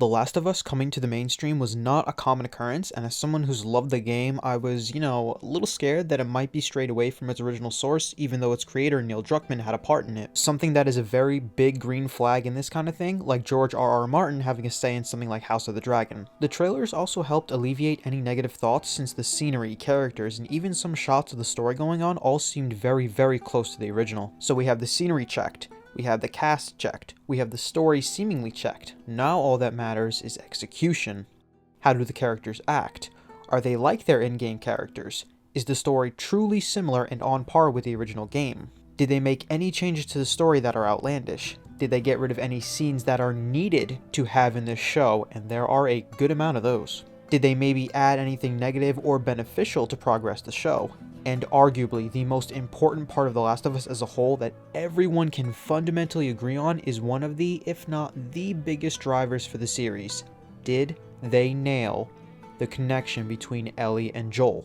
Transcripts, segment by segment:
The Last of Us coming to the mainstream was not a common occurrence, and as someone who's loved the game, I was, a little scared that it might be strayed away from its original source, even though its creator, Neil Druckmann, had a part in it. Something that is a very big green flag in this kind of thing, like George R.R. Martin having a say in something like House of the Dragon. The trailers also helped alleviate any negative thoughts since the scenery, characters, and even some shots of the story going on all seemed very, very close to the original. So we have the scenery checked. We have the cast checked. We have the story seemingly checked. Now all that matters is execution. How do the characters act? Are they like their in-game characters? Is the story truly similar and on par with the original game? Did they make any changes to the story that are outlandish? Did they get rid of any scenes that are needed to have in this show? And there are a good amount of those. Did they maybe add anything negative or beneficial to progress the show? And arguably the most important part of The Last of Us as a whole that everyone can fundamentally agree on is one of the, if not the biggest drivers for the series. Did they nail the connection between Ellie and Joel?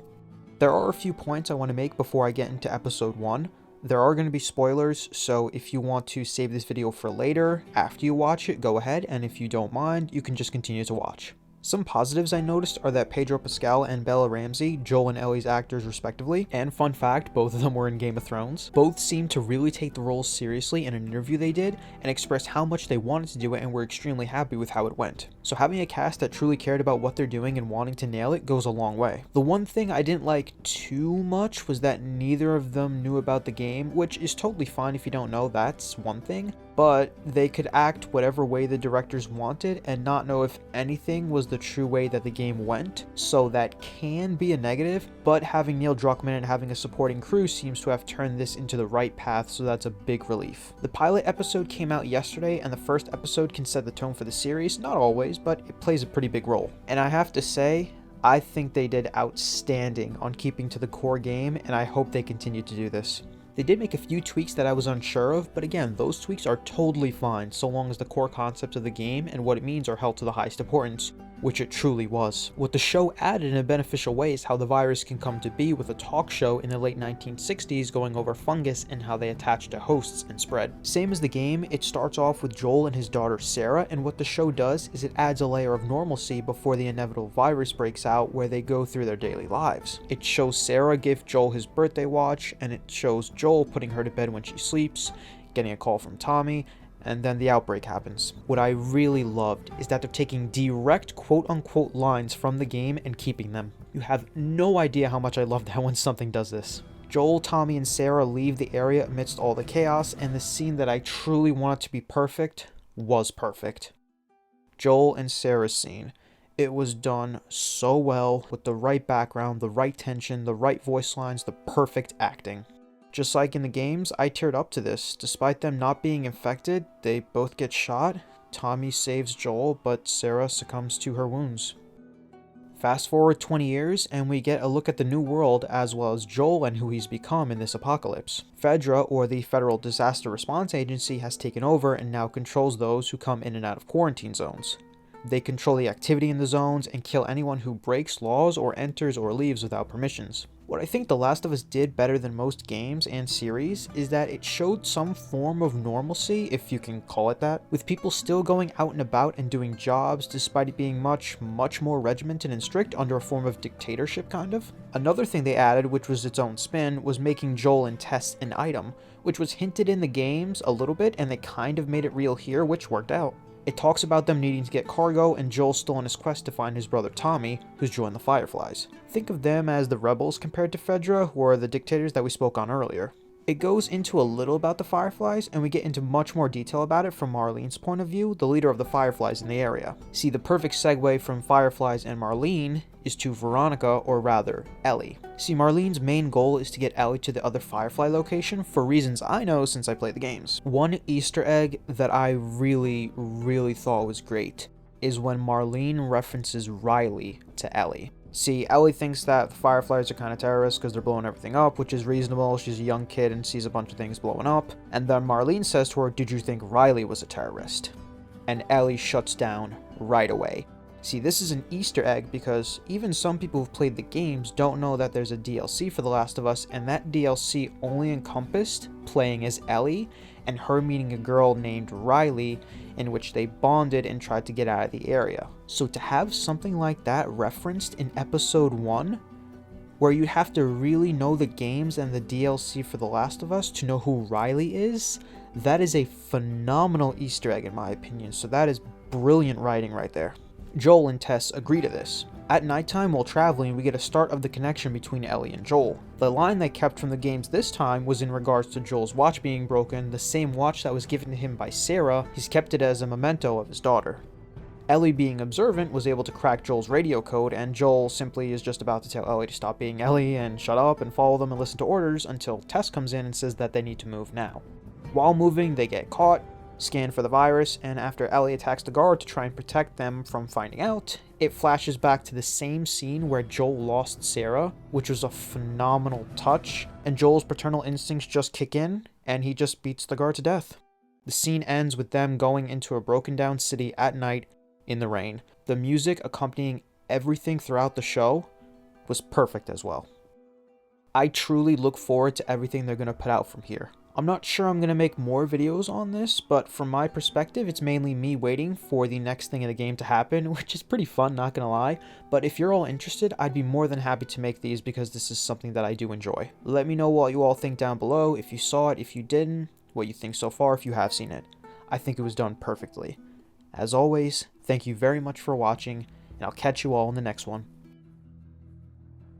There are a few points I want to make before I get into episode 1. There are going to be spoilers, so if you want to save this video for later, after you watch it, go ahead, and if you don't mind, you can just continue to watch. Some positives I noticed are that Pedro Pascal and Bella Ramsey, Joel and Ellie's actors respectively, and fun fact, both of them were in Game of Thrones, both seemed to really take the roles seriously in an interview they did and expressed how much they wanted to do it and were extremely happy with how it went. So having a cast that truly cared about what they're doing and wanting to nail it goes a long way. The one thing I didn't like too much was that neither of them knew about the game, which is totally fine if you don't know, that's one thing. But they could act whatever way the directors wanted and not know if anything was the true way that the game went, so that can be a negative, but having Neil Druckmann and having a supporting crew seems to have turned this into the right path, so that's a big relief. The pilot episode came out yesterday, and the first episode can set the tone for the series, not always, but it plays a pretty big role. And I have to say, I think they did outstanding on keeping to the core game, and I hope they continue to do this. They did make a few tweaks that I was unsure of, but again, those tweaks are totally fine so long as the core concepts of the game and what it means are held to the highest importance, which it truly was. What the show added in a beneficial way is how the virus can come to be, with a talk show in the late 1960s going over fungus and how they attach to hosts and spread. Same as the game, it starts off with Joel and his daughter Sarah, and what the show does is it adds a layer of normalcy before the inevitable virus breaks out where they go through their daily lives. It shows Sarah give Joel his birthday watch, and it shows Joel putting her to bed when she sleeps, getting a call from Tommy, and then the outbreak happens. What I really loved is that they're taking direct quote-unquote lines from the game and keeping them. You have no idea how much I love that when something does this. Joel, Tommy, and Sarah leave the area amidst all the chaos, and the scene that I truly wanted to be perfect was perfect. Joel and Sarah's scene. It was done so well, with the right background, the right tension, the right voice lines, the perfect acting. Just like in the games, I teared up to this. Despite them not being infected, they both get shot. Tommy saves Joel, but Sarah succumbs to her wounds. Fast forward 20 years, and we get a look at the new world as well as Joel and who he's become in this apocalypse. Fedra, or the Federal Disaster Response Agency, has taken over and now controls those who come in and out of quarantine zones. They control the activity in the zones and kill anyone who breaks laws or enters or leaves without permissions. What I think The Last of Us did better than most games and series is that it showed some form of normalcy, if you can call it that, with people still going out and about and doing jobs despite it being much more regimented and strict under a form of dictatorship kind of. Another thing they added, which was its own spin, was making Joel and Tess an item, which was hinted in the games a little bit and they kind of made it real here, which worked out. It talks about them needing to get cargo and Joel still on his quest to find his brother Tommy, who's joined the Fireflies. Think of them as the rebels compared to Fedra, who are the dictators that we spoke on earlier. It goes into a little about the Fireflies, and we get into much more detail about it from Marlene's point of view, the leader of the Fireflies in the area. See, the perfect segue from Fireflies and Marlene is to Veronica, or rather, Ellie. See, Marlene's main goal is to get Ellie to the other Firefly location for reasons I know since I played the games. One Easter egg that I really thought was great is when Marlene references Riley to Ellie. See, Ellie thinks that the Fireflies are kind of terrorists because they're blowing everything up, which is reasonable. She's a young kid and sees a bunch of things blowing up. And then Marlene says to her, "Did you think Riley was a terrorist?" And Ellie shuts down right away. See, this is an Easter egg because even some people who've played the games don't know that there's a DLC for The Last of Us, and that DLC only encompassed playing as Ellie and her meeting a girl named Riley, in which they bonded and tried to get out of the area. So to have something like that referenced in episode 1, where you have to really know the games and the DLC for The Last of Us to know who Riley is, that is a phenomenal Easter egg in my opinion, so that is brilliant writing right there. Joel and Tess agree to this. At nighttime while traveling, we get a start of the connection between Ellie and Joel. The line they kept from the games this time was in regards to Joel's watch being broken, the same watch that was given to him by Sarah. He's kept it as a memento of his daughter. Ellie, being observant, was able to crack Joel's radio code, and Joel simply is just about to tell Ellie to stop being Ellie and shut up and follow them and listen to orders until Tess comes in and says that they need to move now. While moving, they get caught, scan for the virus, and after Ellie attacks the guard to try and protect them from finding out, it flashes back to the same scene where Joel lost Sarah, which was a phenomenal touch, and Joel's paternal instincts just kick in, and he just beats the guard to death. The scene ends with them going into a broken down city at night in the rain. The music accompanying everything throughout the show was perfect as well. I truly look forward to everything they're going to put out from here. I'm not sure I'm going to make more videos on this, but from my perspective, it's mainly me waiting for the next thing in the game to happen, which is pretty fun, not going to lie. But if you're all interested, I'd be more than happy to make these because this is something that I do enjoy. Let me know what you all think down below, if you saw it, if you didn't, what you think so far, if you have seen it. I think it was done perfectly. As always, thank you very much for watching, and I'll catch you all in the next one.